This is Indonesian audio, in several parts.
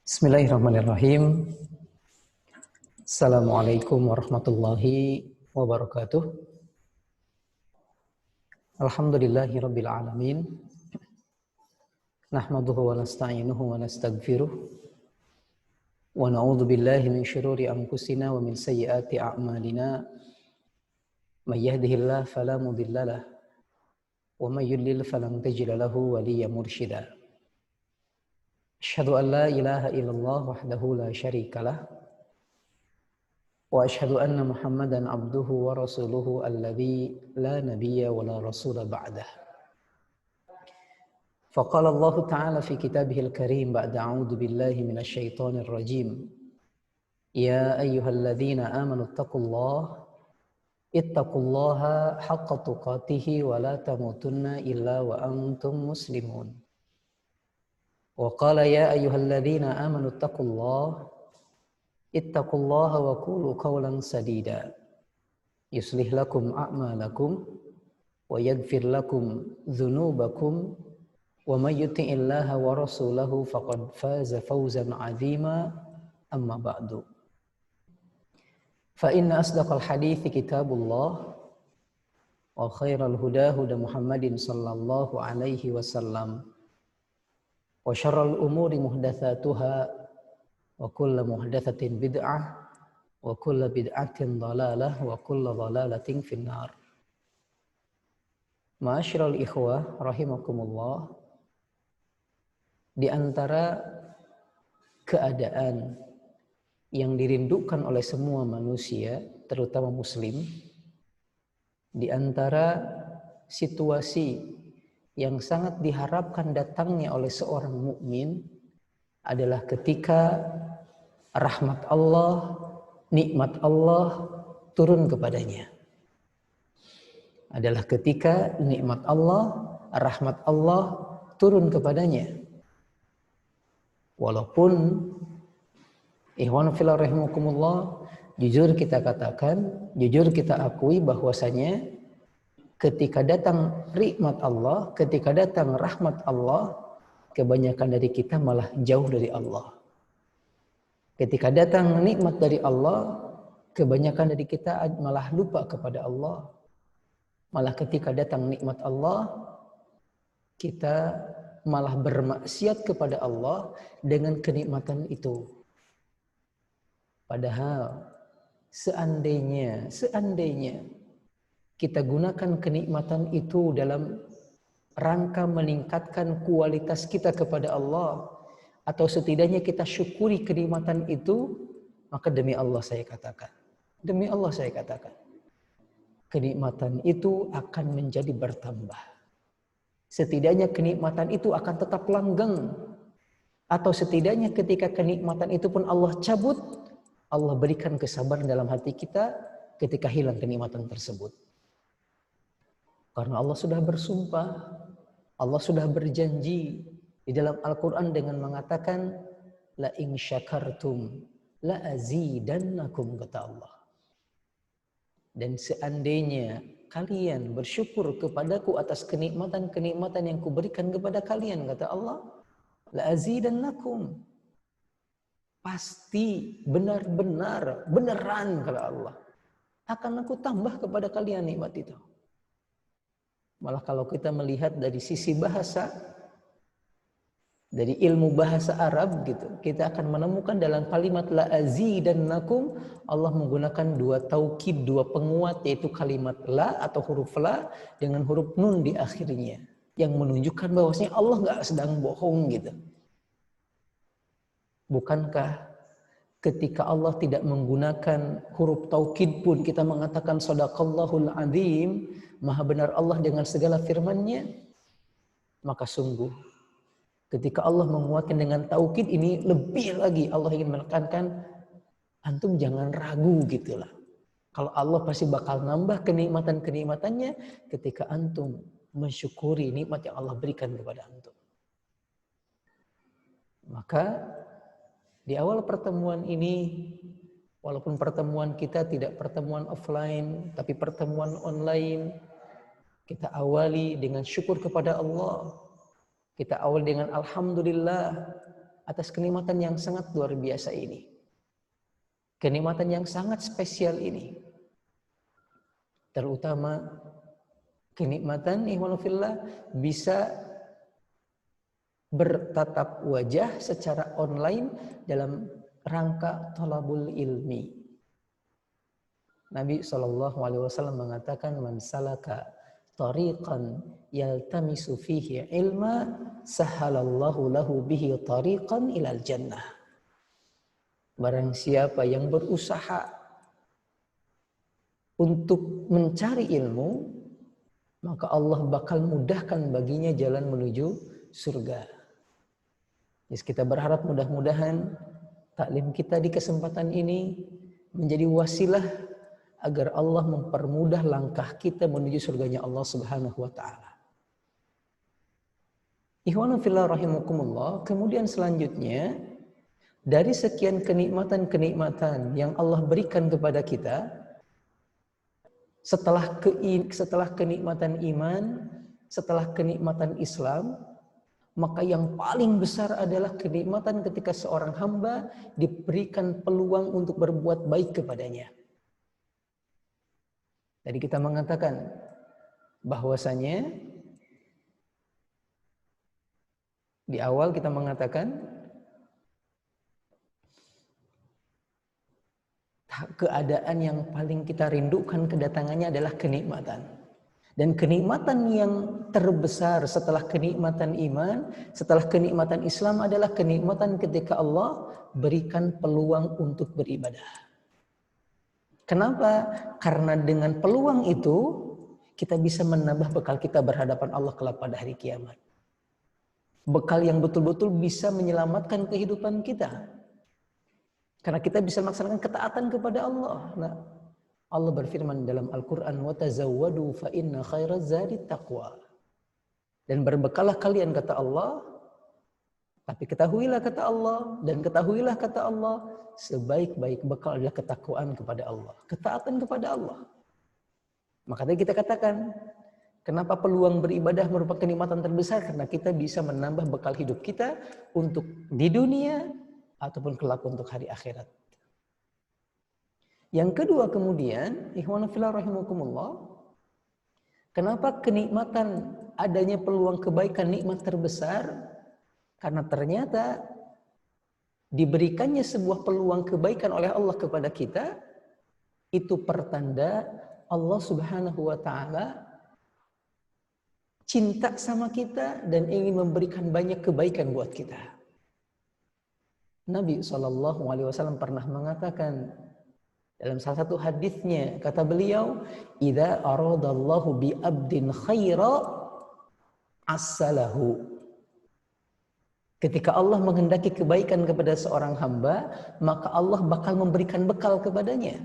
Bismillahirrahmanirrahim. Assalamualaikum warahmatullahi wabarakatuh. Alhamdulillahirabbil alamin. Nahmaduhu wa nasta'inuhu wa nastaghfiruh. Wa na'udzu billahi min syururi anfusina wa min sayyiati a'malina. May yahdihillahu fala mudhillalah wa may yudlil falan tajida lahu waliyyan mursyida. Asyhadu an la ilaha illallah wahdahu la syarikalah wa asyhadu anna Muhammadan abduhu wa rasuluhu alladzi la nabiyya wa la rasula ba'dah. Faqala Allah Ta'ala fi kitabihil karim ba'da a'udzu billahi minasy syaithanir rajim. Ya ayyuhalladzina amanu ittaqullaha haqqa tuqatih wa la tamutunna illa wa antum muslimun. Wa qala ya ayyuhalladzina amanu ittaqullaha wa qulu qawlan sadida yuslih lakum a'malakum wa yaghfir lakum dhunubakum wa may yuti'illaha wa rasulahu faqad faza fawzan 'azima amma ba'du. Fa inna asdaqal hadithi kitabullah wa khairal huda huda Muhammadin sallallahu alaihi wasallam wa syarral umuri muhdatsatuha wa kullu muhdatsatin bid'ah wa kullu bid'atin dhalalah wa kullu dhalalatin finnar. Ma'asyiral ikhwah rahimakumullah, di antara keadaan yang dirindukan oleh semua manusia, terutama muslim, di antara situasi yang sangat diharapkan datangnya oleh seorang mukmin adalah ketika rahmat Allah, nikmat Allah turun kepadanya. Adalah ketika nikmat Allah, rahmat Allah turun kepadanya. Walaupun ikhwan fillah rahimakumullah, jujur kita katakan, jujur kita akui bahwasanya ketika datang nikmat Allah, ketika datang rahmat Allah, kebanyakan dari kita malah jauh dari Allah. Ketika datang nikmat dari Allah, kebanyakan dari kita malah lupa kepada Allah. Malah ketika datang nikmat Allah, kita malah bermaksiat kepada Allah dengan kenikmatan itu. Padahal seandainya kita gunakan kenikmatan itu dalam rangka meningkatkan kualitas kita kepada Allah, atau setidaknya kita syukuri kenikmatan itu, maka demi Allah saya katakan, kenikmatan itu akan menjadi bertambah. Setidaknya kenikmatan itu akan tetap langgeng, atau setidaknya ketika kenikmatan itu pun Allah cabut, Allah berikan kesabaran dalam hati kita ketika hilang kenikmatan tersebut. Karena Allah sudah bersumpah, Allah sudah berjanji di dalam Al-Quran dengan mengatakan, la in syakartum la azidannakum, kata Allah. Dan seandainya kalian bersyukur kepadaku atas kenikmatan-kenikmatan yang kuberikan kepada kalian, kata Allah, la azidannakum. Pasti beneran kata Allah, akan aku tambah kepada kalian nikmat itu. Malah kalau kita melihat dari sisi bahasa, dari ilmu bahasa Arab gitu, kita akan menemukan dalam kalimat la azidannakum, Allah menggunakan dua taukid, dua penguat, yaitu kalimat la atau huruf la dengan huruf nun di akhirnya, yang menunjukkan bahwasanya Allah nggak sedang bohong gitu. Bukankah ketika Allah tidak menggunakan huruf taukid pun kita mengatakan shadaqallahul azim, maha benar Allah dengan segala firman-Nya? Maka sungguh ketika Allah menguatkan dengan taukid ini, lebih lagi Allah ingin menekankan, antum jangan ragu gitulah. Kalau Allah pasti bakal nambah kenikmatan-kenikmatannya ketika antum mensyukuri nikmat yang Allah berikan kepada antum. Maka di awal pertemuan ini, walaupun pertemuan kita tidak pertemuan offline, tapi pertemuan online, kita awali dengan syukur kepada Allah Kita awal dengan alhamdulillah atas kenikmatan yang sangat luar biasa ini. Kenikmatan yang sangat spesial ini. Terutama kenikmatan ihwanullah bisa bertatap wajah secara online dalam rangka thalabul ilmi. Nabi SAW mengatakan, man salaka tariqan yaltamisu fihi ilma sahalallahu lahu bihi tariqan ilal jannah. Barang siapa yang berusaha untuk mencari ilmu, maka Allah bakal mudahkan baginya jalan menuju surga. Jadi kita berharap mudah-mudahan taklim kita di kesempatan ini menjadi wasilah agar Allah mempermudah langkah kita menuju surganya Allah Subhanahu wa taala. Ikhwanu fillah rahimakumullah, kemudian selanjutnya dari sekian kenikmatan-kenikmatan yang Allah berikan kepada kita setelah kenikmatan iman, setelah kenikmatan Islam, maka yang paling besar adalah kenikmatan ketika seorang hamba diberikan peluang untuk berbuat baik kepadanya. Tadi kita mengatakan bahwasanya di awal kita mengatakan keadaan yang paling kita rindukan kedatangannya adalah kenikmatan. Dan kenikmatan yang terbesar setelah kenikmatan iman, setelah kenikmatan Islam adalah kenikmatan ketika Allah berikan peluang untuk beribadah. Kenapa? Karena dengan peluang itu kita bisa menambah bekal kita berhadapan Allah kelak pada hari kiamat. Bekal yang betul-betul bisa menyelamatkan kehidupan kita. Karena kita bisa melaksanakan ketaatan kepada Allah. Nah, Allah berfirman dalam Al-Quran, وَتَزَوَّدُوا فَإِنَّ خَيْرَ الزَّادِ التَّقْوَى. Dan berbekalah kalian, kata Allah. Tapi ketahuilah, kata Allah, dan ketahuilah, kata Allah, sebaik-baik bekal adalah ketakwaan kepada Allah, ketaatan kepada Allah. Maka tadi kita katakan, kenapa peluang beribadah merupakan kenikmatan terbesar? Karena kita bisa menambah bekal hidup kita untuk di dunia ataupun kelak untuk hari akhirat. Yang kedua kemudian, ikhwan fillah rahimakumullah, kenapa kenikmatan adanya peluang kebaikan nikmat terbesar? Karena ternyata diberikannya sebuah peluang kebaikan oleh Allah kepada kita, itu pertanda Allah Subhanahu wa taala cinta sama kita dan ingin memberikan banyak kebaikan buat kita. Nabi SAW pernah mengatakan dalam salah satu hadisnya, kata beliau, "Idza aradallahu bi 'abdin khaira assalahu." Ketika Allah menghendaki kebaikan kepada seorang hamba, maka Allah bakal memberikan bekal kepadanya.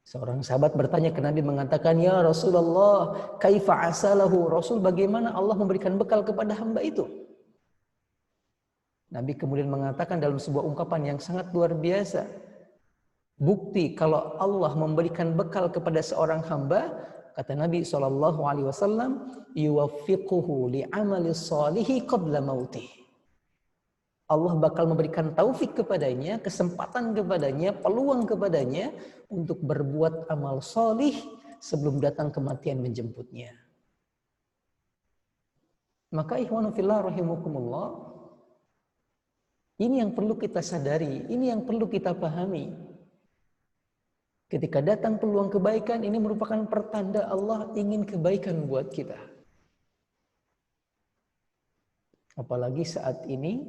Seorang sahabat bertanya ke Nabi mengatakan, "Ya Rasulullah, kaifa asalahu?" Rasul, bagaimana Allah memberikan bekal kepada hamba itu? Nabi kemudian mengatakan dalam sebuah ungkapan yang sangat luar biasa. Bukti kalau Allah memberikan bekal kepada seorang hamba, kata Nabi SAW, yuwaffiquhu li'amali shalihi qabla mautih. Allah bakal memberikan taufik kepadanya, kesempatan kepadanya, peluang kepadanya untuk berbuat amal solih sebelum datang kematian menjemputnya. Maka ikhwanu fillah rahimakumullah, ini yang perlu kita sadari, ini yang perlu kita pahami. Ketika datang peluang kebaikan, ini merupakan pertanda Allah ingin kebaikan buat kita. Apalagi saat ini,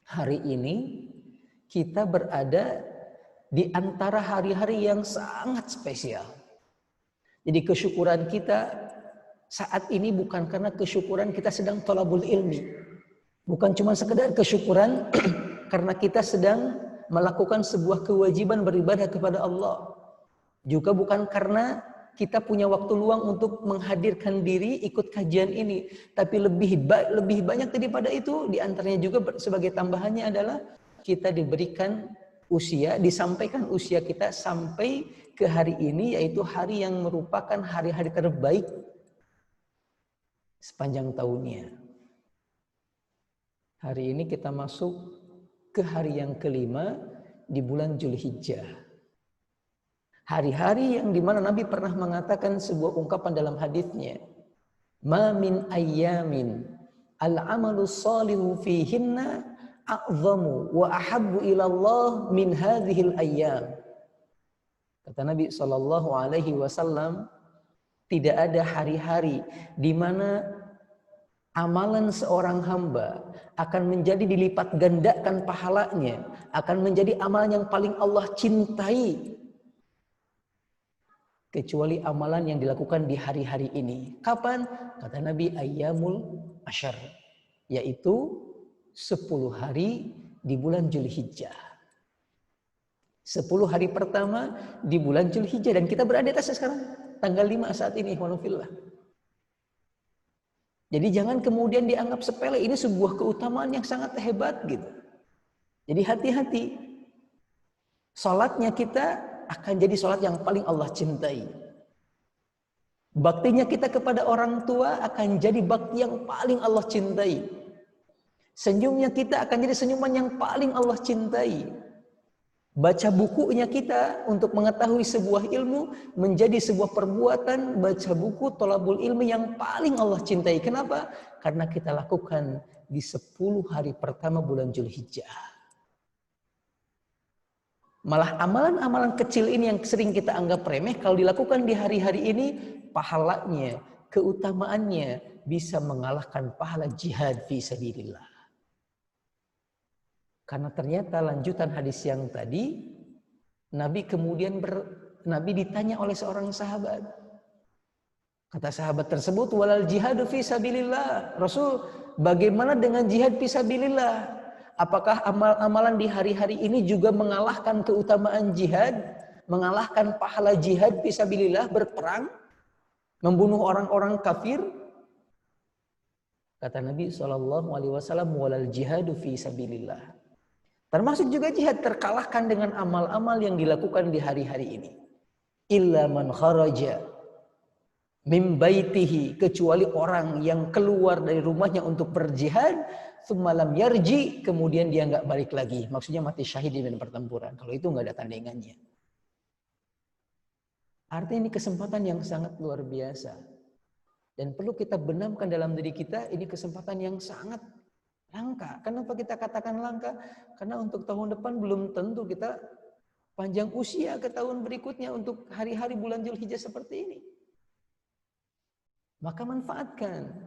hari ini, kita berada di antara hari-hari yang sangat spesial. Jadi kesyukuran kita saat ini bukan karena kesyukuran kita sedang thalabul ilmi. Bukan cuma sekedar kesyukuran karena kita sedang melakukan sebuah kewajiban beribadah kepada Allah. Juga bukan karena kita punya waktu luang untuk menghadirkan diri ikut kajian ini. Tapi lebih banyak daripada itu, diantaranya juga sebagai tambahannya adalah kita diberikan usia, disampaikan usia kita sampai ke hari ini, yaitu hari yang merupakan hari-hari terbaik sepanjang tahunnya. Hari ini kita masuk ke hari yang kelima di bulan Zulhijjah. Hari-hari yang dimana Nabi pernah mengatakan sebuah ungkapan dalam hadisnya, "Ma min ayyamin al-amalu salihu fihinna a'zamu wa ahabbu ila Allah min hadhil ayyam." Kata Nabi sallallahu alaihi wasallam, tidak ada hari-hari di mana amalan seorang hamba akan menjadi dilipat gandakan pahalanya, akan menjadi amalan yang paling Allah cintai kecuali amalan yang dilakukan di hari-hari ini. Kapan? Kata Nabi, ayyamul asyar, yaitu 10 hari di bulan Zulhijjah. 10 hari pertama di bulan Zulhijjah, dan kita berada di atasnya sekarang tanggal 5 saat ini, ikhwanullah. Jadi jangan kemudian dianggap sepele, ini sebuah keutamaan yang sangat hebat gitu. Jadi hati-hati. Salatnya kita akan jadi salat yang paling Allah cintai. Baktinya kita kepada orang tua akan jadi bakti yang paling Allah cintai. Senyumnya kita akan jadi senyuman yang paling Allah cintai. Baca bukunya kita untuk mengetahui sebuah ilmu menjadi sebuah perbuatan baca buku thalabul ilmi yang paling Allah cintai. Kenapa? Karena kita lakukan di 10 hari pertama bulan Zulhijjah. Malah amalan-amalan kecil ini yang sering kita anggap remeh, kalau dilakukan di hari-hari ini, pahalanya, keutamaannya bisa mengalahkan pahala jihad fi sabilillah. Karena ternyata lanjutan hadis yang tadi, Nabi kemudian Nabi ditanya oleh seorang sahabat. Kata sahabat tersebut, walal jihadu fi sabilillah. Rasul, bagaimana dengan jihad fi sabilillah? Apakah amal-amalan di hari-hari ini juga mengalahkan keutamaan jihad, mengalahkan pahala jihad fisabilillah, berperang, membunuh orang-orang kafir? Kata Nabi SAW, walal jihadu fisabilillah. Termasuk juga jihad terkalahkan dengan amal-amal yang dilakukan di hari-hari ini. Illa man kharaja min baitihi, kecuali orang yang keluar dari rumahnya untuk berjihad, semalam yarji, kemudian dia nggak balik lagi. Maksudnya mati syahid di medan pertempuran. Kalau itu nggak ada tandingannya. Artinya ini kesempatan yang sangat luar biasa. Dan perlu kita benamkan dalam diri kita, ini kesempatan yang sangat langka. Kenapa kita katakan langka? Karena untuk tahun depan belum tentu kita panjang usia ke tahun berikutnya untuk hari-hari bulan Zulhijjah seperti ini. Maka manfaatkan.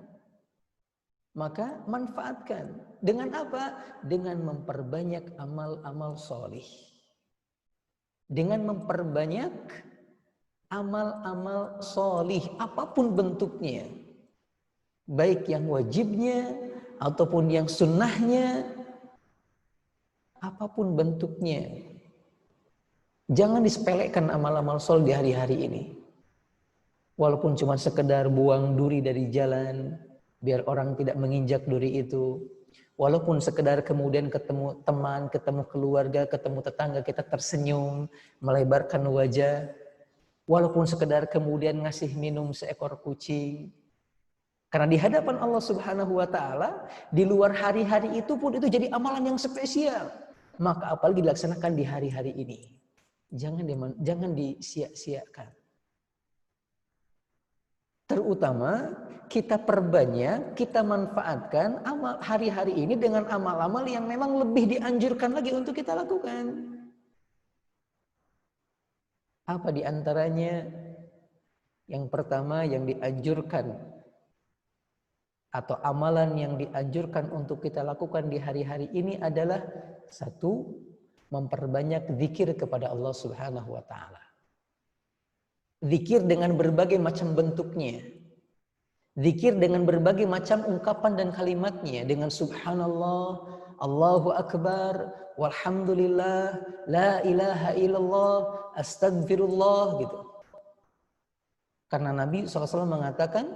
Dengan apa? Dengan memperbanyak amal-amal solih. Dengan memperbanyak amal-amal solih, apapun bentuknya. Baik yang wajibnya, ataupun yang sunnahnya, apapun bentuknya. Jangan disepelekan amal-amal solih di hari-hari ini. Walaupun cuma sekedar buang duri dari jalan, biar orang tidak menginjak duri itu. Walaupun sekedar kemudian ketemu teman, ketemu keluarga, ketemu tetangga, kita tersenyum, melebarkan wajah. Walaupun sekedar kemudian ngasih minum seekor kucing. Karena di hadapan Allah Subhanahu wa Ta'ala, di luar hari-hari itu pun itu jadi amalan yang spesial. Maka apalagi dilaksanakan di hari-hari ini. Jangan disia-siakan. Terutama kita perbanyak, kita manfaatkan amal hari-hari ini dengan amal-amal yang memang lebih dianjurkan lagi untuk kita lakukan. Apa di antaranya? Yang pertama yang dianjurkan atau amalan yang dianjurkan untuk kita lakukan di hari-hari ini adalah satu, memperbanyak zikir kepada Allah Subhanahu wa Ta'ala. Zikir dengan berbagai macam bentuknya. Zikir dengan berbagai macam ungkapan dan kalimatnya. Dengan subhanallah, Allahu Akbar, walhamdulillah, la ilaha illallah, astagfirullah gitu. Karena Nabi SAW mengatakan,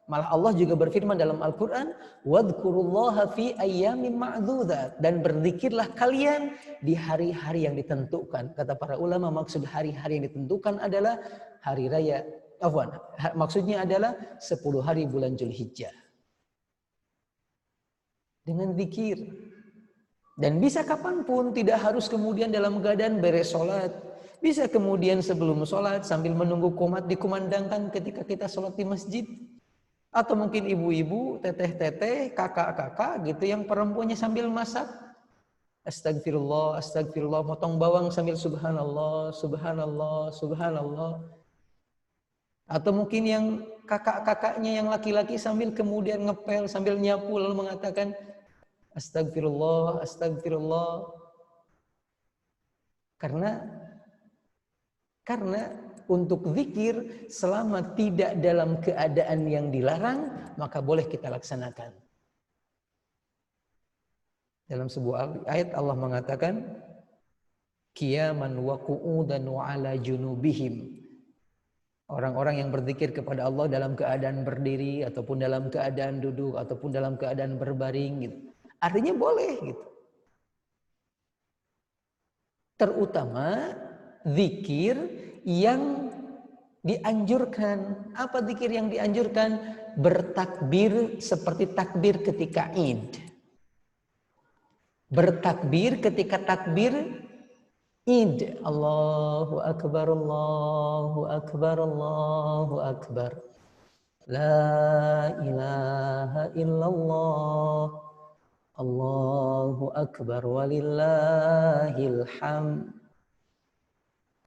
malah Allah juga berfirman dalam Al-Quran, wadhkurullaha fi ayyamin ma'dudat, dan berzikirlah kalian di hari-hari yang ditentukan. Kata para ulama, maksud hari-hari yang ditentukan adalah hari raya Maksudnya adalah 10 hari bulan Zulhijjah. Dengan zikir. Dan bisa kapanpun, tidak harus kemudian dalam keadaan beres sholat. Bisa kemudian sebelum sholat sambil menunggu qomat dikumandangkan ketika kita sholat di masjid. Atau mungkin ibu-ibu, teteh-teteh, kakak-kakak gitu yang perempuannya sambil masak. Astagfirullah, astagfirullah, motong bawang sambil subhanallah, subhanallah, subhanallah. Atau mungkin yang kakak-kakaknya yang laki-laki sambil kemudian ngepel, sambil nyapu lalu mengatakan astagfirullah, astagfirullah. Karena untuk zikir selama tidak dalam keadaan yang dilarang, maka boleh kita laksanakan. Dalam sebuah ayat Allah mengatakan qiyaman wa qu'udan wa ala junubihim. Orang-orang yang berzikir kepada Allah dalam keadaan berdiri ataupun dalam keadaan duduk ataupun dalam keadaan berbaring gitu. Artinya boleh gitu. Terutama zikir yang dianjurkan. Apa zikir yang dianjurkan? Bertakbir seperti takbir ketika Id. Bertakbir ketika takbir Id. Allahu Akbar, Allahu Akbar, Allahu Akbar. La ilaha illallah. Allahu Akbar walillahil hamd.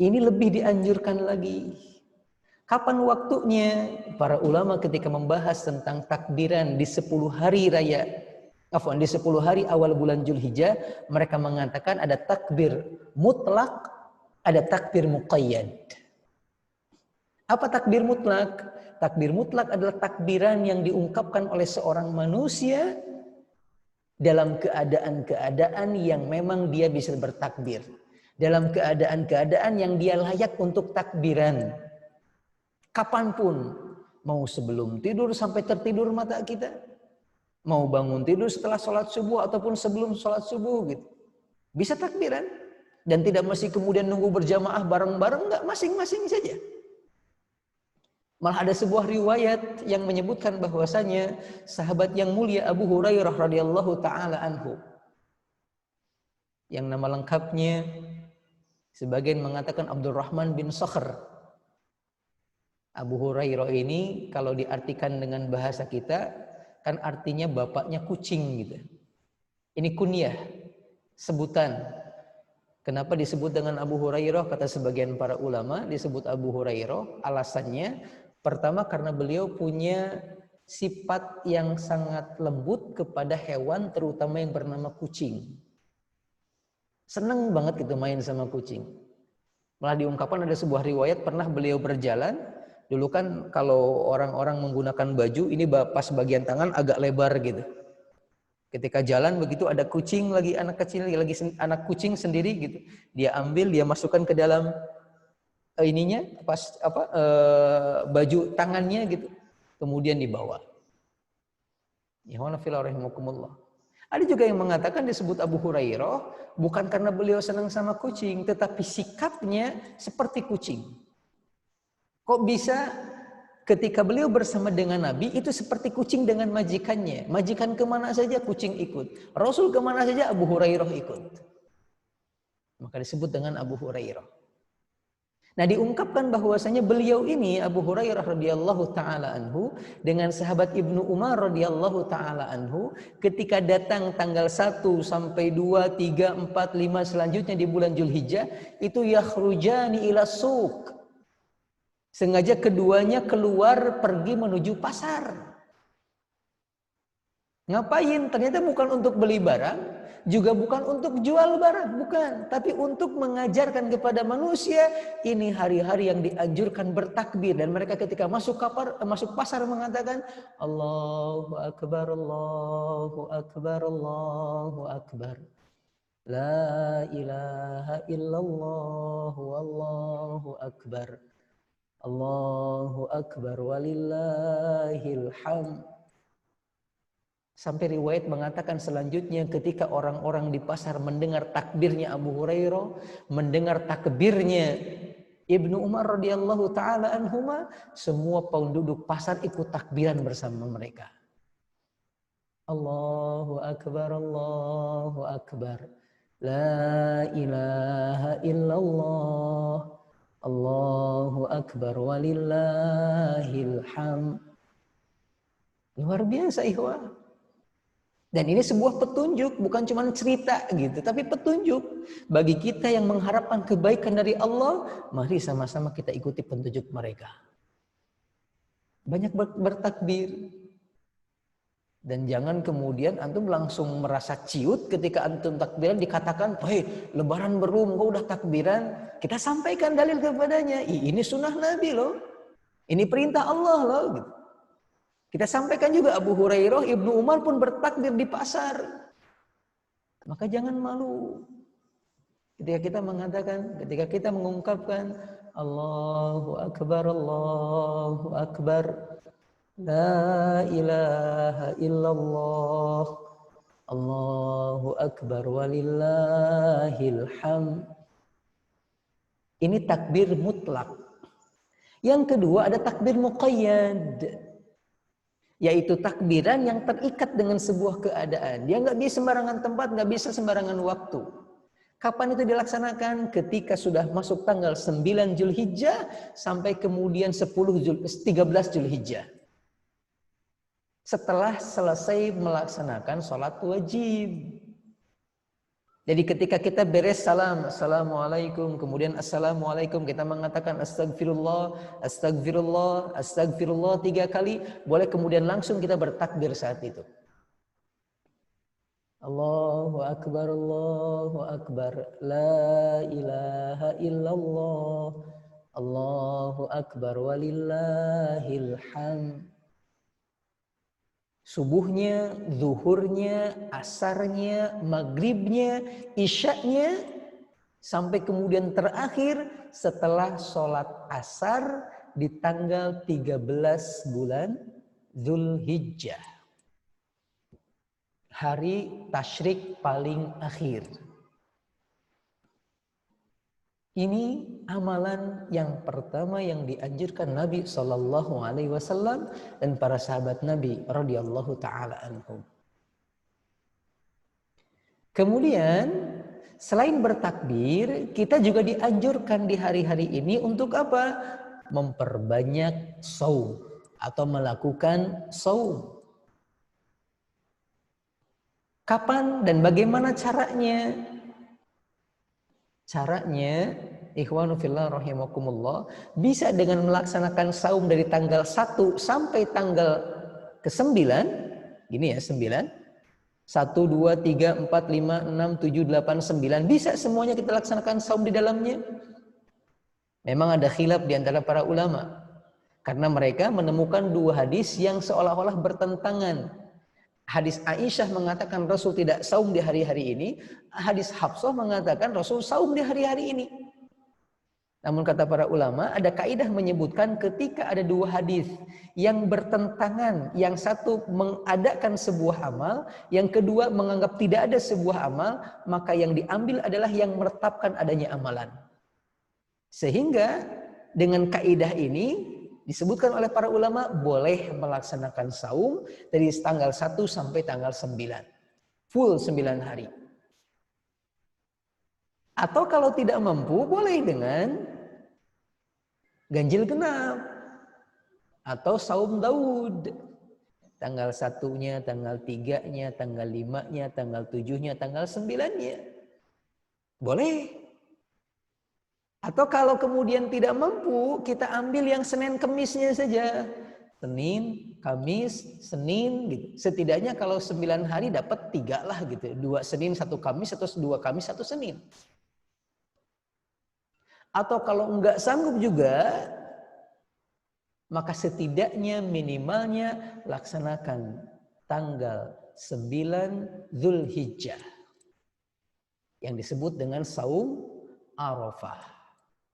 Ini lebih dianjurkan lagi. Kapan waktunya? Para ulama ketika membahas tentang takbiran di 10 hari raya, di 10 hari awal bulan Zulhijjah, mereka mengatakan ada takbir mutlak, ada takbir muqayyad. Apa takbir mutlak? Takbir mutlak adalah takbiran yang diungkapkan oleh seorang manusia dalam keadaan-keadaan yang memang dia bisa bertakbir. Dalam keadaan-keadaan yang dia layak untuk takbiran. Kapanpun. Mau sebelum tidur sampai tertidur mata kita. Mau bangun tidur setelah sholat subuh ataupun sebelum sholat subuh gitu. Bisa takbiran. Dan tidak mesti kemudian nunggu berjamaah bareng-bareng. Enggak, masing-masing saja. Malah ada sebuah riwayat yang menyebutkan bahwasanya sahabat yang mulia Abu Hurairah radhiyallahu taala anhu, yang nama lengkapnya sebagian mengatakan Abdurrahman bin Sakhr. Abu Hurairah ini kalau diartikan dengan bahasa kita kan artinya bapaknya kucing gitu. Ini kunyah, sebutan. Kenapa disebut dengan Abu Hurairah? Kata sebagian para ulama disebut Abu Hurairah, alasannya pertama karena beliau punya sifat yang sangat lembut kepada hewan, terutama yang bernama kucing. Seneng banget gitu main sama kucing. Malah diungkapkan ada sebuah riwayat pernah beliau berjalan. Dulu kan kalau orang-orang menggunakan baju ini pas bagian tangan agak lebar gitu. Ketika jalan begitu ada kucing lagi, anak kecil lagi anak kucing sendiri gitu. Dia ambil, dia masukkan ke dalam ininya baju tangannya gitu, kemudian dibawa. Ada juga yang mengatakan disebut Abu Hurairah bukan karena beliau senang sama kucing, tetapi sikapnya seperti kucing. Kok bisa ketika beliau bersama dengan Nabi itu seperti kucing dengan majikannya. Majikan kemana saja kucing ikut, Rasul kemana saja Abu Hurairah ikut. Maka disebut dengan Abu Hurairah. Nah, diungkapkan bahwasanya beliau ini Abu Hurairah radhiyallahu taala anhu dengan sahabat Ibnu Umar radhiyallahu taala anhu ketika datang tanggal 1 sampai 2, 3, 4, 5 selanjutnya di bulan Zulhijjah itu yakhrujani ila suq. Sengaja keduanya keluar pergi menuju pasar. Ngapain? Ternyata bukan untuk beli barang, juga bukan untuk jual barang, bukan. Tapi untuk mengajarkan kepada manusia, ini hari-hari yang dianjurkan bertakbir. Dan mereka ketika masuk pasar mengatakan, Allahu Akbar, Allahu Akbar, Allahu Akbar. La ilaha illallah, Wallahu Akbar. Allahu Akbar, walillahil hamd. Sampai riwayat mengatakan selanjutnya ketika orang-orang di pasar mendengar takbirnya Abu Hurairah, mendengar takbirnya Ibnu Umar radhiyallahu taala anhuma, semua penduduk pasar ikut takbiran bersama mereka. Allahu akbar, Allahu akbar. La ilaha illallah. Allahu akbar walillahil hamd. Luar biasa ikhwah. Dan ini sebuah petunjuk, bukan cuma cerita gitu, tapi petunjuk bagi kita yang mengharapkan kebaikan dari Allah. Mari sama-sama kita ikuti petunjuk mereka. Banyak bertakbir. Dan jangan kemudian antum langsung merasa ciut ketika antum takbiran dikatakan, "Hei, lebaran belum, kau udah takbiran?" Kita sampaikan dalil kepadanya, ini sunnah Nabi loh. Ini perintah Allah loh gitu. Kita sampaikan juga Abu Hurairah, Ibnu Umar pun bertakbir di pasar. Maka jangan malu. Ketika kita mengatakan, ketika kita mengungkapkan Allahu Akbar, Allahu Akbar. La ilaha illallah. Allahu Akbar walillahil hamd. Ini takbir mutlak. Yang kedua ada takbir muqayyad, yaitu takbiran yang terikat dengan sebuah keadaan. Dia nggak bisa sembarangan tempat, nggak bisa sembarangan waktu. Kapan itu dilaksanakan? Ketika sudah masuk tanggal 9 Zulhijjah sampai kemudian 13 Zulhijjah. Setelah selesai melaksanakan sholat wajib. Jadi ketika kita beres salam, assalamualaikum, kemudian assalamualaikum, kita mengatakan astagfirullah, astagfirullah, astagfirullah 3 kali, boleh kemudian langsung kita bertakbir saat itu. Allahu Akbar, Allahu Akbar, la ilaha illallah, Allahu Akbar walillahil hamd. Subuhnya, zuhurnya, asarnya, maghribnya, isyaknya, sampai kemudian terakhir setelah sholat asar di tanggal 13 bulan Zulhijjah. Hari tasyrik paling akhir. Ini amalan yang pertama yang dianjurkan Nabi SAW dan para sahabat Nabi radhiyallahu taala anhum. Kemudian selain bertakbir, kita juga dianjurkan di hari-hari ini untuk apa? Memperbanyak shaum atau melakukan shaum. Kapan dan bagaimana caranya? Caranya, ikhwanu fillah rahimakumullah, bisa dengan melaksanakan saum dari tanggal 1 sampai tanggal ke-9, gini ya, 9, 1, 2, 3, 4, 5, 6, 7, 8, 9, bisa semuanya kita laksanakan saum di dalamnya. Memang ada khilaf di antara para ulama, karena mereka menemukan 2 hadis yang seolah-olah bertentangan. Hadis Aisyah mengatakan Rasul tidak saum di hari-hari ini. Hadis Hafsah mengatakan Rasul saum di hari-hari ini. Namun kata para ulama, ada kaidah menyebutkan ketika ada 2 hadis yang bertentangan, yang satu mengadakan sebuah amal, yang kedua menganggap tidak ada sebuah amal, maka yang diambil adalah yang menetapkan adanya amalan. Sehingga dengan kaidah ini disebutkan oleh para ulama boleh melaksanakan saum dari tanggal 1 sampai tanggal 9. Full 9 hari. Atau kalau tidak mampu boleh dengan ganjil genap. Atau saum Daud. Tanggal 1-nya, tanggal 3-nya, tanggal 5-nya, tanggal 7-nya, tanggal 9-nya. Boleh. Atau kalau kemudian tidak mampu, kita ambil yang Senin Kemisnya saja. Senin, Kamis, Senin gitu. Setidaknya kalau 9 hari dapat 3 lah gitu. 2 Senin, 1 Kamis, atau 2 Kamis, 1 Senin. Atau kalau enggak sanggup juga, maka setidaknya minimalnya laksanakan tanggal 9 Zulhijjah. Yang disebut dengan saum Arafah.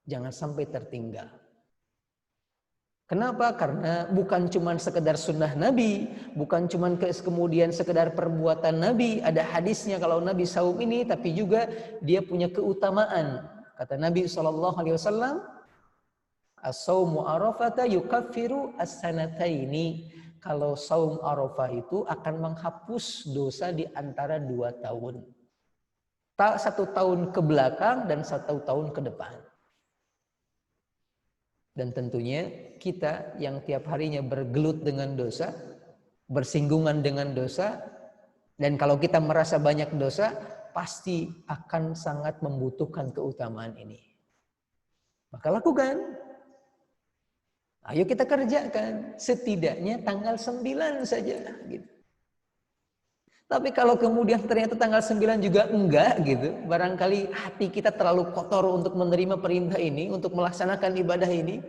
Jangan sampai tertinggal. Kenapa? Karena bukan cuma sekedar sunnah Nabi, bukan cuma kemudian sekedar perbuatan Nabi, ada hadisnya kalau Nabi saum ini, tapi juga dia punya keutamaan. Kata Nabi SAW, As-saumu Arafata yukaffiru as-sanataini. Kalau saum Arafah itu akan menghapus dosa di antara 2 tahun. 1 tahun ke belakang dan 1 tahun ke depan. Dan tentunya kita yang tiap harinya bergelut dengan dosa, bersinggungan dengan dosa, dan kalau kita merasa banyak dosa, pasti akan sangat membutuhkan keutamaan ini. Maka lakukan. Ayo kita kerjakan. Setidaknya tanggal 9 saja. Gitu. Tapi kalau kemudian ternyata tanggal 9 juga enggak gitu. Barangkali hati kita terlalu kotor untuk menerima perintah ini. Untuk melaksanakan ibadah ini.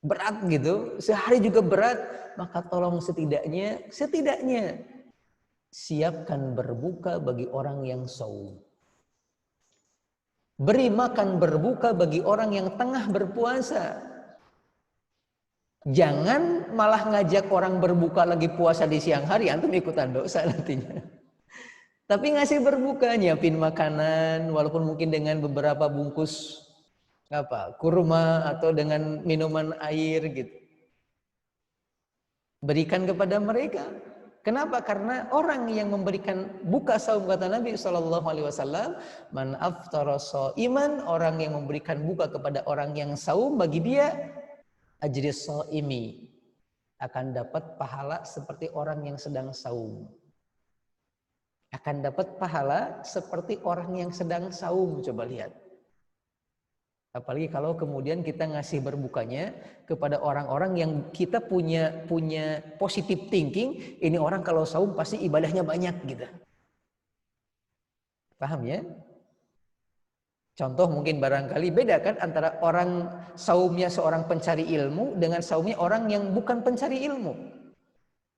Berat gitu. Sehari juga berat. Maka tolong setidaknya siapkan berbuka bagi orang yang saum. Beri makan berbuka bagi orang yang tengah berpuasa. Jangan malah ngajak orang berbuka lagi puasa di siang hari, antum ikutan dosa nantinya. Tapi ngasih berbuka, nyiapin makanan, walaupun mungkin dengan beberapa bungkus kurma atau dengan minuman air gitu. Berikan kepada mereka. Kenapa? Karena orang yang memberikan buka saum, kata Nabi SAW, man aftara shaiman, orang yang memberikan buka kepada orang yang saum, bagi dia ajri shaimi, akan dapat pahala seperti orang yang sedang saum. Akan dapat pahala seperti orang yang sedang saum. Coba lihat. Apalagi kalau kemudian kita ngasih berbukanya kepada orang-orang yang kita punya positive thinking, ini orang kalau saum pasti ibadahnya banyak gitu. Paham ya? Contoh mungkin barangkali beda kan antara orang saumnya seorang pencari ilmu dengan saumnya orang yang bukan pencari ilmu.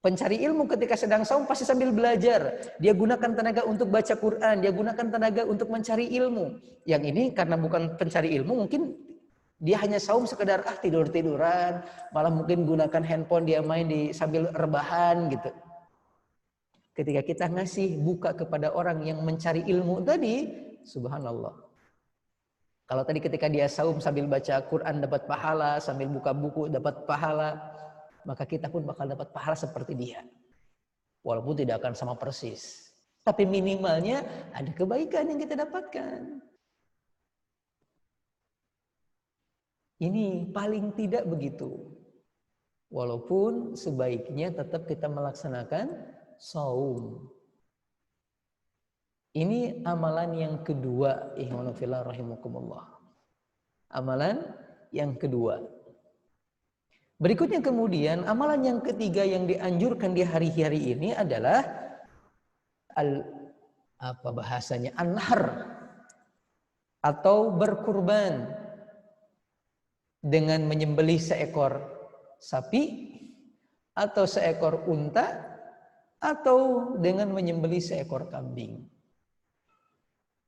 Pencari ilmu ketika sedang saum pasti sambil belajar. Dia gunakan tenaga untuk baca Quran, dia gunakan tenaga untuk mencari ilmu. Yang ini karena bukan pencari ilmu, mungkin dia hanya saum sekedar tidur-tiduran, malah mungkin gunakan handphone dia main sambil rebahan gitu. Ketika kita ngasih buka kepada orang yang mencari ilmu tadi, subhanallah. Kalau tadi ketika dia saum sambil baca Quran dapat pahala, sambil buka buku dapat pahala, maka kita pun bakal dapat pahala seperti dia. Walaupun tidak akan sama persis. Tapi minimalnya ada kebaikan yang kita dapatkan. Ini paling tidak begitu. Walaupun sebaiknya tetap kita melaksanakan saum. Ini amalan yang kedua, ikhwanu fillah rahimakumullah. Amalan yang kedua. Berikutnya kemudian amalan yang ketiga yang dianjurkan di hari-hari ini adalah an-nahr atau berkurban dengan menyembelih seekor sapi atau seekor unta atau dengan menyembelih seekor kambing.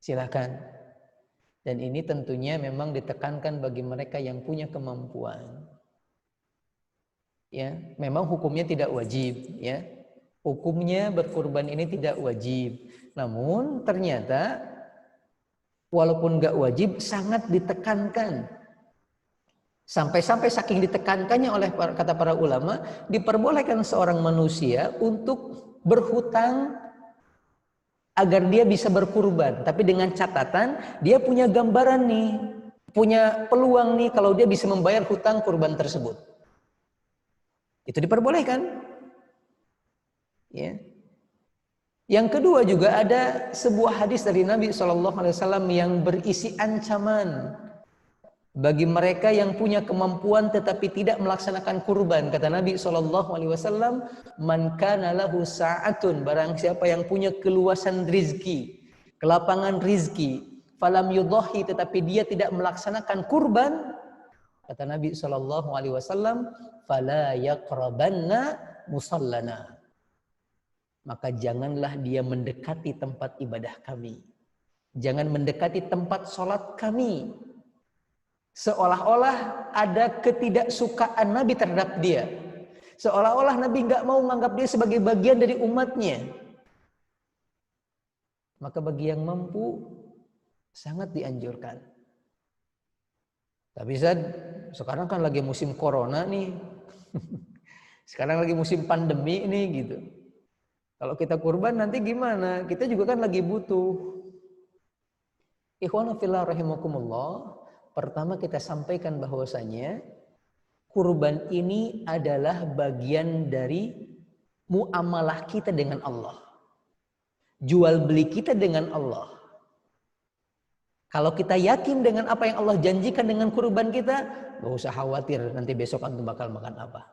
Silakan. Dan ini tentunya memang ditekankan bagi mereka yang punya kemampuan. Ya, memang hukumnya tidak wajib, ya. Hukumnya berkurban ini tidak wajib. Namun ternyata walaupun enggak wajib sangat ditekankan. Sampai-sampai saking ditekankannya oleh kata para ulama, diperbolehkan seorang manusia untuk berhutang agar dia bisa berkurban, tapi dengan catatan dia punya gambaran nih, punya peluang nih kalau dia bisa membayar hutang kurban tersebut. Itu diperbolehkan. Ya. Yang kedua juga ada sebuah hadis dari Nabi SAW yang berisi ancaman bagi mereka yang punya kemampuan tetapi tidak melaksanakan kurban. Kata Nabi SAW, man kana lahu sa'atun, barang siapa yang punya keluasan rizki, kelapangan rizki, falam yudhahi, tetapi dia tidak melaksanakan kurban, kata Nabi SAW, fala yaqrabanna musallana, maka janganlah dia mendekati tempat ibadah kami, jangan mendekati tempat sholat kami. Seolah-olah ada ketidaksukaan Nabi terhadap dia. Seolah-olah Nabi nggak mau menganggap dia sebagai bagian dari umatnya. Maka bagi yang mampu sangat dianjurkan. Tak bisa, sekarang kan lagi musim corona nih. Sekarang lagi musim pandemi nih gitu. Kalau kita kurban nanti gimana? Kita juga kan lagi butuh. Ikhwana fillah rahimakumullah. Pertama kita sampaikan bahwasanya kurban ini adalah bagian dari muamalah kita dengan Allah. Jual beli kita dengan Allah. Kalau kita yakin dengan apa yang Allah janjikan dengan kurban kita, gak usah khawatir nanti besok antum bakal makan apa.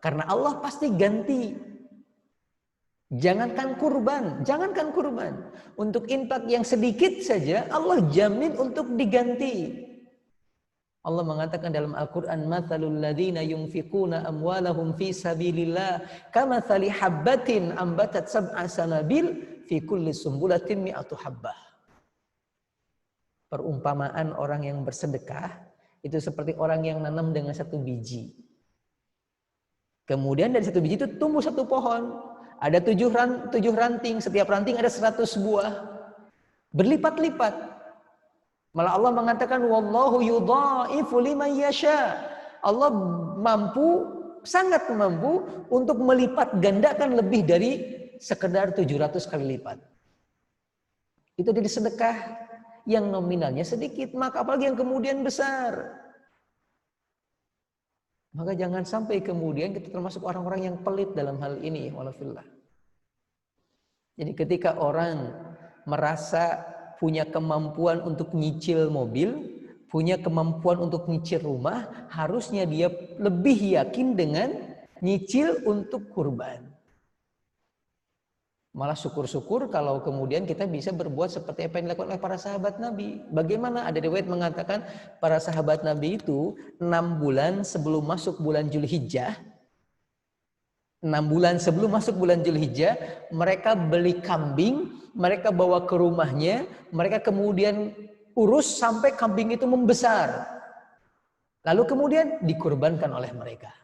Karena Allah pasti ganti. Jangankan kurban. Untuk infak yang sedikit saja Allah jamin untuk diganti. Allah mengatakan dalam Al-Quran, "Mathalul ladzina yunfiquna amwalahum fi sabilillah kamathali habbatin ambatat sab'a sanabil fi kulli sumbulatin mi'atu habbah." Perumpamaan orang yang bersedekah itu seperti orang yang nanam dengan satu biji. Kemudian dari satu biji itu tumbuh satu pohon. Ada 7 ranting, setiap ranting ada 100 buah. Berlipat-lipat. Malah Allah mengatakan wallahu yudha'ifu liman yasha. Allah sangat mampu untuk melipat gandakan lebih dari sekedar 700 kali lipat. Itu dari sedekah yang nominalnya sedikit, maka apalagi yang kemudian besar. Maka jangan sampai kemudian kita termasuk orang-orang yang pelit dalam hal ini, walafillah. Jadi ketika orang merasa punya kemampuan untuk nyicil mobil, punya kemampuan untuk nyicil rumah, harusnya dia lebih yakin dengan nyicil untuk kurban. Malah syukur-syukur kalau kemudian kita bisa berbuat seperti apa yang dilakukan oleh para sahabat Nabi. Bagaimana? Ada riwayat mengatakan para sahabat Nabi itu 6 bulan sebelum masuk bulan Zulhijjah, 6 bulan sebelum masuk bulan Zulhijjah, mereka beli kambing, mereka bawa ke rumahnya, mereka kemudian urus sampai kambing itu membesar. Lalu kemudian dikurbankan oleh mereka.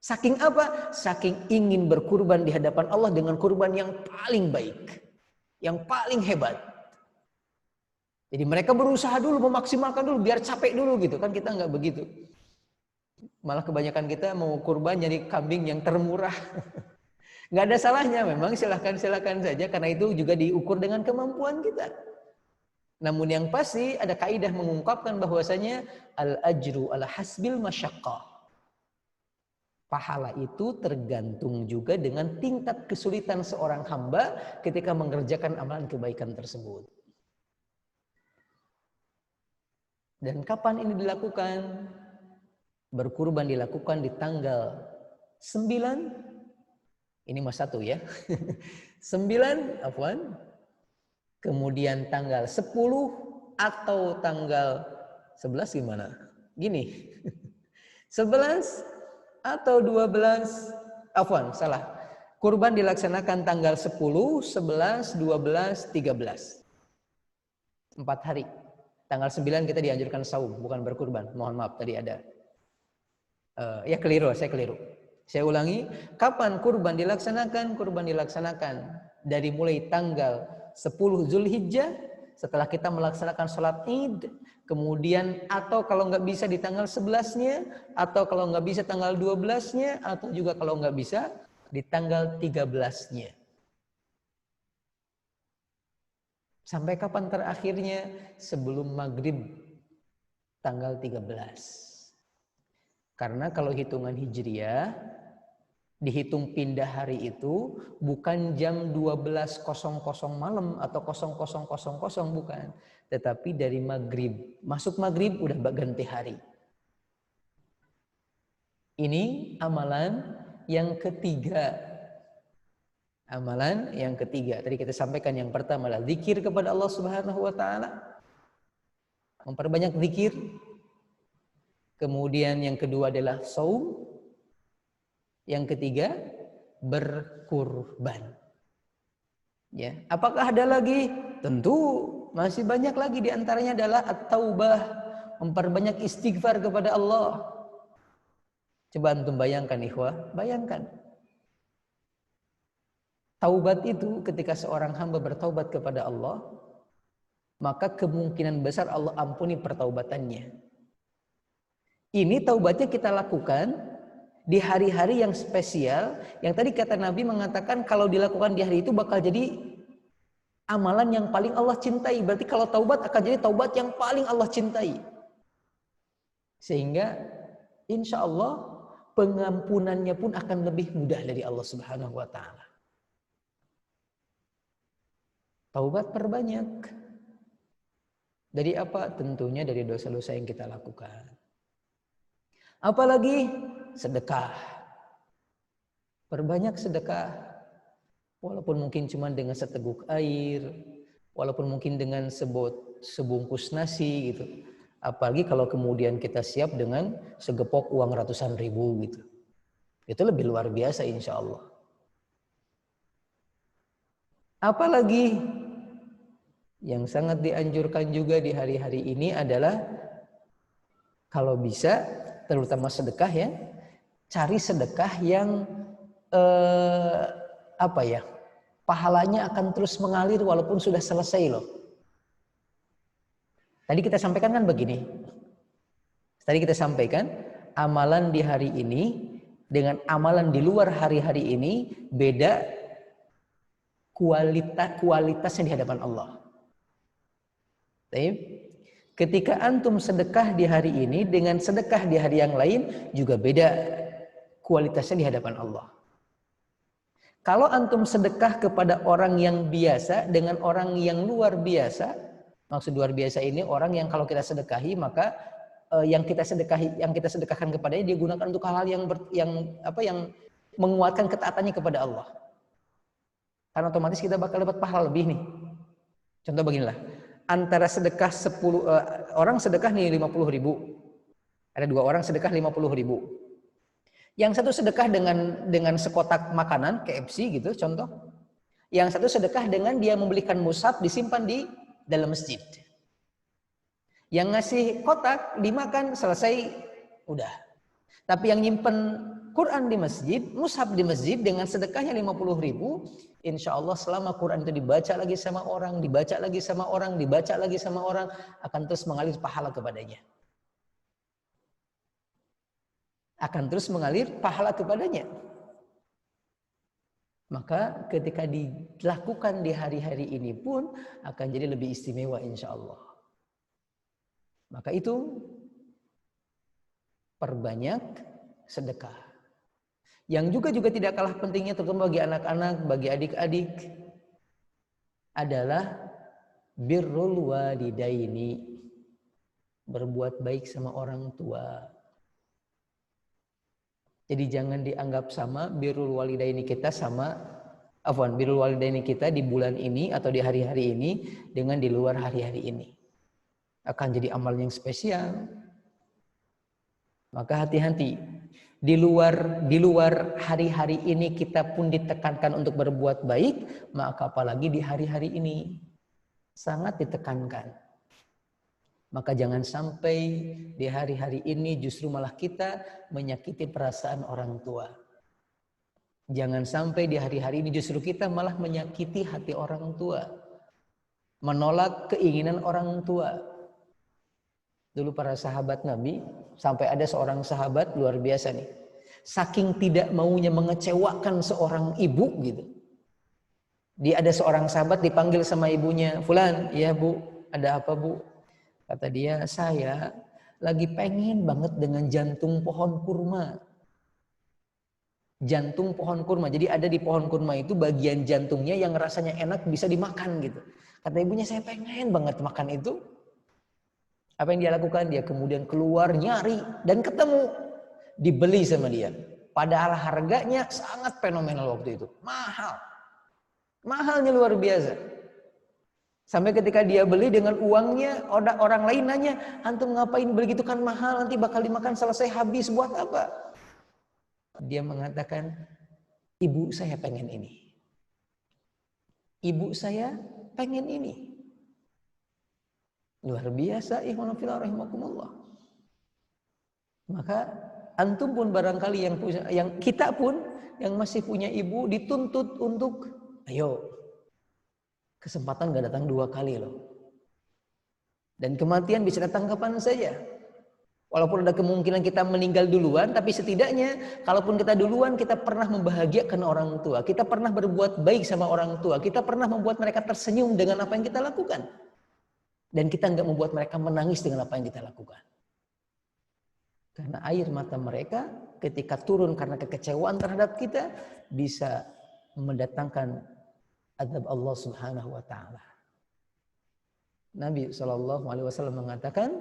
Saking apa? Saking ingin berkurban di hadapan Allah dengan kurban yang paling baik, yang paling hebat. Jadi mereka berusaha dulu, memaksimalkan dulu, biar capek dulu gitu. Kan kita nggak begitu. Malah kebanyakan kita mau kurban nyari kambing yang termurah. Nggak ada salahnya memang, silakan saja, karena itu juga diukur dengan kemampuan kita. Namun yang pasti ada kaidah mengungkapkan bahwasanya al-ajru ala hasbil masyaqqah. Pahala itu tergantung juga dengan tingkat kesulitan seorang hamba ketika mengerjakan amalan kebaikan tersebut. Dan kapan ini dilakukan? Berkurban dilakukan di tanggal 9, ini mas 1 ya, 9, afwan, kemudian tanggal 10 atau tanggal 11 gimana? Gini, 11 atau 12, afwan, salah. Kurban dilaksanakan tanggal 10, 11, 12, 13. 4 hari. Tanggal 9 kita dianjurkan saum, bukan berkurban. Mohon maaf, tadi ada. Saya keliru. Saya ulangi, kapan kurban dilaksanakan? Kurban dilaksanakan dari mulai tanggal 10 Zulhijjah, setelah kita melaksanakan sholat id, kemudian atau kalau nggak bisa di tanggal 11-nya, atau kalau nggak bisa tanggal 12-nya, atau juga kalau nggak bisa di tanggal 13-nya. Sampai kapan terakhirnya? Sebelum maghrib tanggal 13. Karena kalau hitungan hijriah, dihitung pindah hari itu bukan jam 12.00 malam atau 00.00, bukan. Tetapi dari maghrib. Masuk maghrib udah ganti hari. Ini amalan yang ketiga. Amalan yang ketiga. Tadi kita sampaikan yang pertama adalah zikir kepada Allah Subhanahu wa taala. Memperbanyak zikir. Kemudian yang kedua adalah saum. Yang ketiga berkurban. Ya, apakah ada lagi? Tentu masih banyak lagi, di antaranya adalah at-taubah, memperbanyak istighfar kepada Allah. Coba antum bayangkan ikhwah, bayangkan. Taubat itu ketika seorang hamba bertaubat kepada Allah, maka kemungkinan besar Allah ampuni pertaubatannya. Ini taubatnya kita lakukan di hari-hari yang spesial, yang tadi kata Nabi mengatakan kalau dilakukan di hari itu bakal jadi amalan yang paling Allah cintai. Berarti kalau taubat akan jadi taubat yang paling Allah cintai. Sehingga insya Allah pengampunannya pun akan lebih mudah dari Allah Subhanahu wa Ta'ala. Taubat perbanyak. Dari apa? Tentunya dari dosa-dosa yang kita lakukan. Apalagi sedekah. Perbanyak sedekah. Walaupun mungkin cuma dengan seteguk air, walaupun mungkin dengan sebungkus nasi gitu. Apalagi kalau kemudian kita siap dengan segepok uang ratusan ribu gitu. Itu lebih luar biasa insya Allah. Apalagi yang sangat dianjurkan juga di hari-hari ini adalah kalau bisa, terutama sedekah ya, cari sedekah yang pahalanya akan terus mengalir walaupun sudah selesai loh. Tadi kita sampaikan kan begini. Tadi kita sampaikan amalan di hari ini dengan amalan di luar hari-hari ini beda kualitasnya di hadapan Allah. Ketika antum sedekah di hari ini dengan sedekah di hari yang lain juga beda kualitasnya di hadapan Allah. Kalau antum sedekah kepada orang yang biasa dengan orang yang luar biasa, maksud luar biasa ini orang yang kalau kita sedekahi maka yang kita sedekahkan kepadanya dia gunakan untuk hal-hal yang menguatkan ketaatannya kepada Allah. Karena otomatis kita bakal dapat pahala lebih nih. Contoh beginilah. Antara sedekah 10 orang sedekah nih 50 ribu. Ada 2 orang sedekah 50 ribu. Yang satu sedekah dengan sekotak makanan KFC gitu contoh. Yang satu sedekah dengan dia membelikan mushaf disimpan di dalam masjid. Yang ngasih kotak dimakan selesai udah. Tapi yang nyimpen Quran di masjid, mushaf di masjid dengan sedekahnya 50 ribu, insya Allah selama Quran itu dibaca lagi sama orang, dibaca lagi sama orang, dibaca lagi sama orang, akan terus mengalir pahala kepadanya. Akan terus mengalir pahala kepadanya. Maka ketika dilakukan di hari-hari ini pun akan jadi lebih istimewa insya Allah. Maka itu perbanyak sedekah. Yang juga tidak kalah pentingnya terutama bagi anak-anak, bagi adik-adik adalah birrul walidaini, berbuat baik sama orang tua. Jadi jangan dianggap sama birrul walidaini kita birrul walidaini kita di bulan ini atau di hari-hari ini dengan di luar hari-hari ini. Akan jadi amal yang spesial. Maka hati-hati. Di luar hari-hari ini kita pun ditekankan untuk berbuat baik, maka apalagi di hari-hari ini sangat ditekankan. Maka jangan sampai di hari-hari ini justru malah kita menyakiti perasaan orang tua. Jangan sampai di hari-hari ini justru kita malah menyakiti hati orang tua. Menolak keinginan orang tua. Dulu para sahabat Nabi, sampai ada seorang sahabat luar biasa nih. Saking tidak maunya mengecewakan seorang ibu gitu. Dia ada seorang sahabat dipanggil sama ibunya, "Fulan, iya Bu, ada apa Bu?" Kata dia, "Saya lagi pengen banget dengan jantung pohon kurma." Jantung pohon kurma. Jadi ada di pohon kurma itu bagian jantungnya yang rasanya enak bisa dimakan gitu. Kata ibunya, "Saya pengen banget makan itu." Apa yang dia lakukan? Dia kemudian keluar nyari dan ketemu, dibeli sama dia. Padahal harganya sangat fenomenal waktu itu, mahal, mahalnya luar biasa. Sampai ketika dia beli dengan uangnya, orang lain nanya, "Antum ngapain beli gitu kan mahal, nanti bakal dimakan selesai habis, buat apa?" Dia mengatakan, "Ibu saya pengen ini. Ibu saya pengen ini." Luar biasa, ikhwan fillah rahimakumullah. Maka antum pun barangkali yang kita pun yang masih punya ibu dituntut untuk ayo, kesempatan gak datang 2 kali loh. Dan kematian bisa datang kapan saja. Walaupun ada kemungkinan kita meninggal duluan, tapi setidaknya kalaupun kita duluan, kita pernah membahagiakan orang tua. Kita pernah berbuat baik sama orang tua. Kita pernah membuat mereka tersenyum dengan apa yang kita lakukan. Dan kita nggak membuat mereka menangis dengan apa yang kita lakukan. Karena air mata mereka ketika turun karena kekecewaan terhadap kita, bisa mendatangkan azab Allah Subhanahu wa ta'ala. Nabi SAW mengatakan,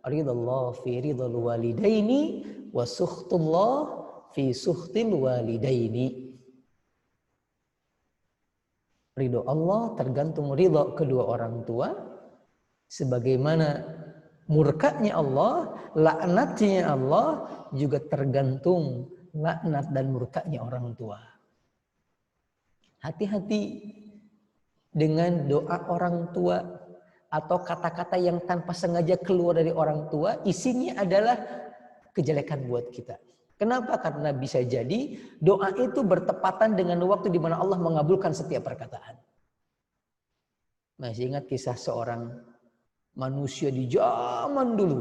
ridallah fi ridal walidaini wa sukhtullah fi sukhtil walidaini. Ridho Allah tergantung ridho kedua orang tua, sebagaimana murkanya Allah, laknatnya Allah juga tergantung laknat dan murkanya orang tua. Hati-hati dengan doa orang tua atau kata-kata yang tanpa sengaja keluar dari orang tua, isinya adalah kejelekan buat kita. Kenapa? Karena bisa jadi doa itu bertepatan dengan waktu di mana Allah mengabulkan setiap perkataan. Masih ingat kisah seorang manusia di zaman dulu,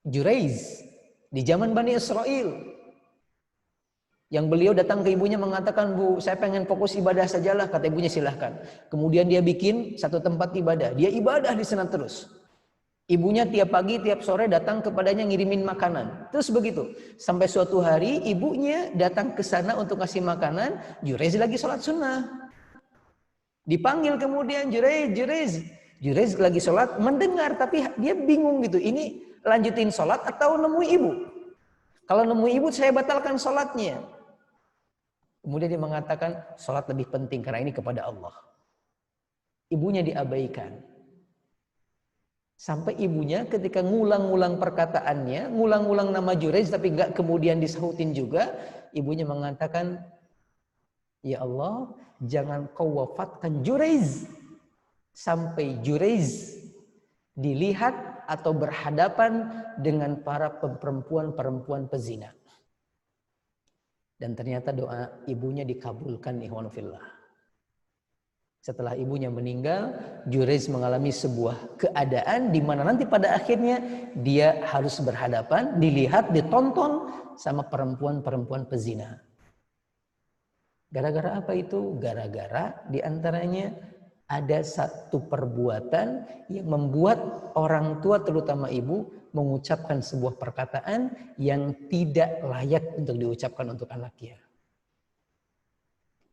Juraiz, di zaman Bani Israel, yang beliau datang ke ibunya mengatakan, "Bu, saya pengen fokus ibadah sajalah." Kata ibunya, "Silahkan." Kemudian dia bikin satu tempat ibadah. Dia ibadah di sana terus. Ibunya tiap pagi, tiap sore datang kepadanya ngirimin makanan. Terus begitu. Sampai suatu hari ibunya datang ke sana untuk kasih makanan. Juraiz lagi sholat sunnah. Dipanggil kemudian, Juraiz, Juraiz. Juraiz lagi sholat, mendengar. Tapi dia bingung gitu. Ini lanjutin sholat atau nemui ibu? Kalau nemui ibu, saya batalkan sholatnya. Kemudian dia mengatakan, sholat lebih penting karena ini kepada Allah. Ibunya diabaikan. Sampai ibunya ketika ngulang-ngulang perkataannya, ngulang-ngulang nama Juraiz tapi enggak kemudian disahutin juga, ibunya mengatakan, "Ya Allah, jangan kau wafatkan Juraiz sampai Juraiz dilihat atau berhadapan dengan para perempuan-perempuan pezina." Dan ternyata doa ibunya dikabulkan, ikhwan fillah. Setelah ibunya meninggal, Juraiz mengalami sebuah keadaan di mana nanti pada akhirnya dia harus berhadapan, dilihat, ditonton sama perempuan-perempuan pezina. Gara-gara apa itu? Gara-gara diantaranya ada satu perbuatan yang membuat orang tua terutama ibu mengucapkan sebuah perkataan yang tidak layak untuk diucapkan untuk anaknya.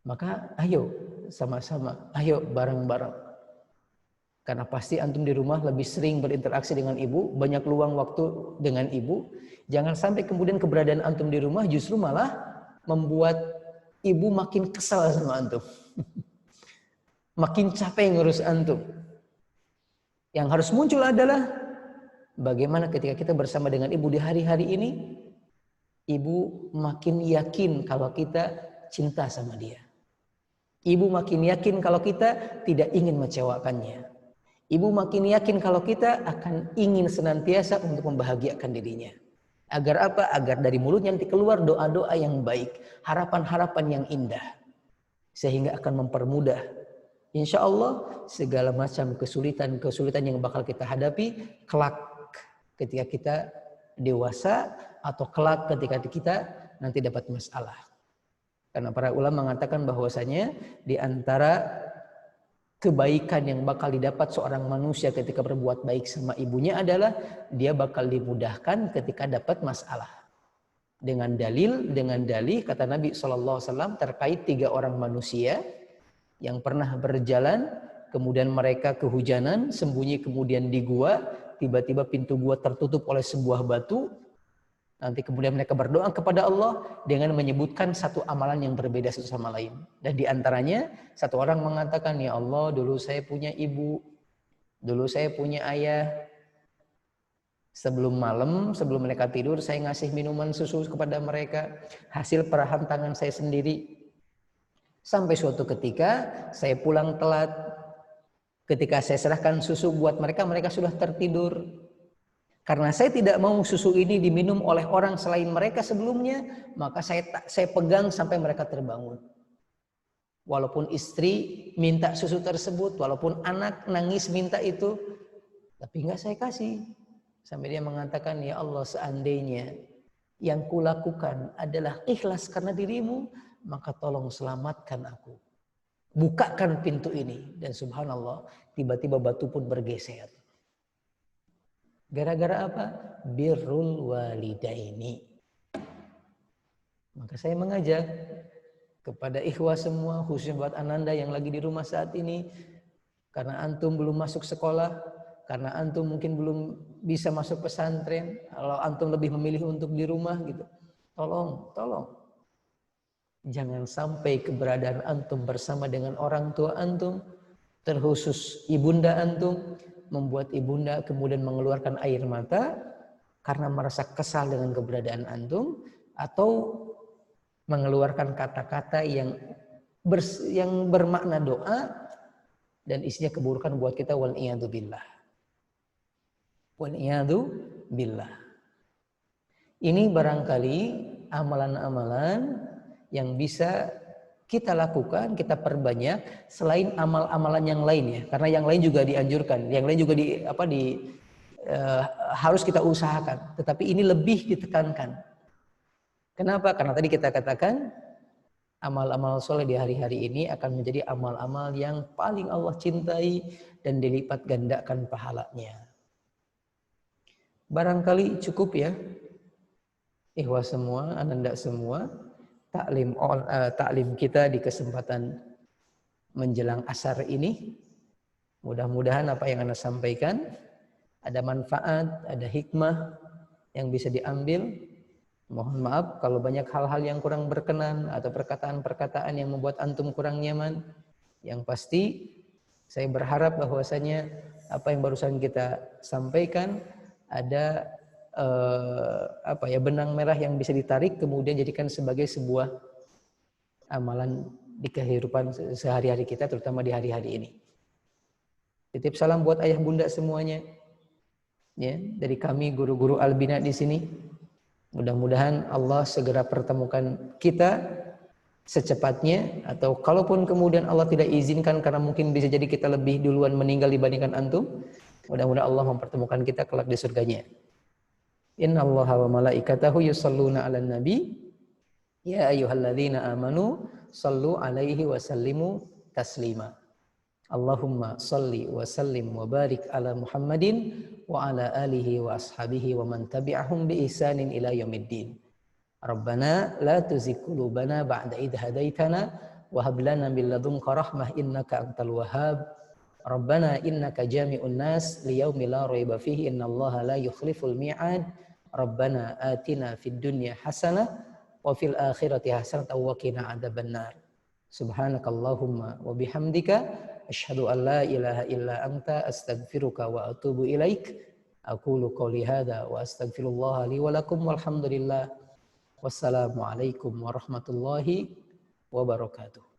Maka ayo sama-sama, ayo bareng-bareng. Karena pasti antum di rumah lebih sering berinteraksi dengan ibu, banyak luang waktu dengan ibu. Jangan sampai kemudian keberadaan antum di rumah justru malah membuat ibu makin kesal sama antum. Makin capek ngurus antum. Yang harus muncul adalah bagaimana ketika kita bersama dengan ibu di hari-hari ini, ibu makin yakin kalau kita cinta sama dia. Ibu makin yakin kalau kita tidak ingin mengecewakannya. Ibu makin yakin kalau kita akan ingin senantiasa untuk membahagiakan dirinya. Agar apa? Agar dari mulutnya nanti keluar doa-doa yang baik, harapan-harapan yang indah. Sehingga akan mempermudah, insya Allah, segala macam kesulitan-kesulitan yang bakal kita hadapi kelak ketika kita dewasa atau kelak ketika kita nanti dapat masalah. Karena para ulama mengatakan bahwasanya di antara kebaikan yang bakal didapat seorang manusia ketika berbuat baik sama ibunya adalah dia bakal dimudahkan ketika dapat masalah. Dengan dalil kata Nabi SAW terkait 3 orang manusia yang pernah berjalan, kemudian mereka kehujanan, sembunyi kemudian di gua, tiba-tiba pintu gua tertutup oleh sebuah batu. Nanti kemudian mereka berdoa kepada Allah dengan menyebutkan satu amalan yang berbeda satu sama lain. Dan di antaranya satu orang mengatakan, "Ya Allah, dulu saya punya ibu, dulu saya punya ayah. Sebelum malam, sebelum mereka tidur, saya ngasih minuman susu kepada mereka. Hasil perahan tangan saya sendiri. Sampai suatu ketika saya pulang telat. Ketika saya serahkan susu buat mereka, mereka sudah tertidur. Karena saya tidak mau susu ini diminum oleh orang selain mereka sebelumnya, maka saya pegang sampai mereka terbangun. Walaupun istri minta susu tersebut, walaupun anak nangis minta itu, tapi enggak saya kasih. Sampai dia mengatakan, ya Allah, seandainya yang kulakukan adalah ikhlas karena dirimu, maka tolong selamatkan aku. Bukakan pintu ini. Dan subhanallah, tiba-tiba batu pun bergeser. Gara-gara apa? Birrul walidaini. Maka saya mengajak kepada ikhwah semua, khususnya buat Ananda yang lagi di rumah saat ini, karena antum belum masuk sekolah, karena antum mungkin belum bisa masuk pesantren, kalau antum lebih memilih untuk di rumah gitu. Tolong. Jangan sampai keberadaan antum bersama dengan orang tua antum, terkhusus ibunda antum, membuat ibunda kemudian mengeluarkan air mata karena merasa kesal dengan keberadaan antum, atau mengeluarkan kata-kata yang bermakna doa dan isinya keburukan buat kita. Wal iyadu billah. Wal iyadu billah. Ini barangkali amalan-amalan yang bisa kita lakukan, kita perbanyak selain amal-amalan yang lain ya. Karena yang lain juga dianjurkan, yang lain juga harus kita usahakan. Tetapi ini lebih ditekankan. Kenapa? Karena tadi kita katakan amal-amal soleh di hari-hari ini akan menjadi amal-amal yang paling Allah cintai dan dilipat gandakan pahalanya. Barangkali cukup ya, ikhwah semua, ananda semua, taklim kita di kesempatan menjelang asar ini. Mudah-mudahan apa yang Anda sampaikan ada manfaat, ada hikmah yang bisa diambil. Mohon maaf kalau banyak hal-hal yang kurang berkenan atau perkataan-perkataan yang membuat antum kurang nyaman. Yang pasti saya berharap bahwasanya apa yang barusan kita sampaikan ada benang merah yang bisa ditarik kemudian jadikan sebagai sebuah amalan di kehidupan sehari-hari kita, terutama di hari-hari ini. Titip salam buat ayah bunda semuanya. Ya, dari kami guru-guru Albina di sini. Mudah-mudahan Allah segera pertemukan kita secepatnya, atau kalaupun kemudian Allah tidak izinkan karena mungkin bisa jadi kita lebih duluan meninggal dibandingkan antum, mudah-mudahan Allah mempertemukan kita kelak di surganya. Innallaha wa malaikatahu yusholluna 'alan nabi ya ayyuhalladzina amanu shallu 'alaihi wa sallimu taslima. Allahumma shalli wa sallim wa barik ala Muhammadin wa ala alihi wa ashabihi wa man tabi'ahum bi ihsanin ila yaumiddin. Rabbana la tuzigh qulubana ba'da idh hadaitana wa hab lana min ladunka rahmah innaka antal wahhab. Rabbana innaka jami'un nas liyaumil la raiba fihi innallaha la yukhliful mi'ad. Rabbana atina fid dunya hasanah wa fil akhirati hasanah wa qina adzabannar. Subhanakallahumma wa bihamdika asyhadu an la ilaha illa anta astaghfiruka wa atubu ilaik. Aqulu qouli hadza wa astaghfirullah li wa lakum walhamdulillah. Wassalamualaikum warahmatullahi wabarakatuh.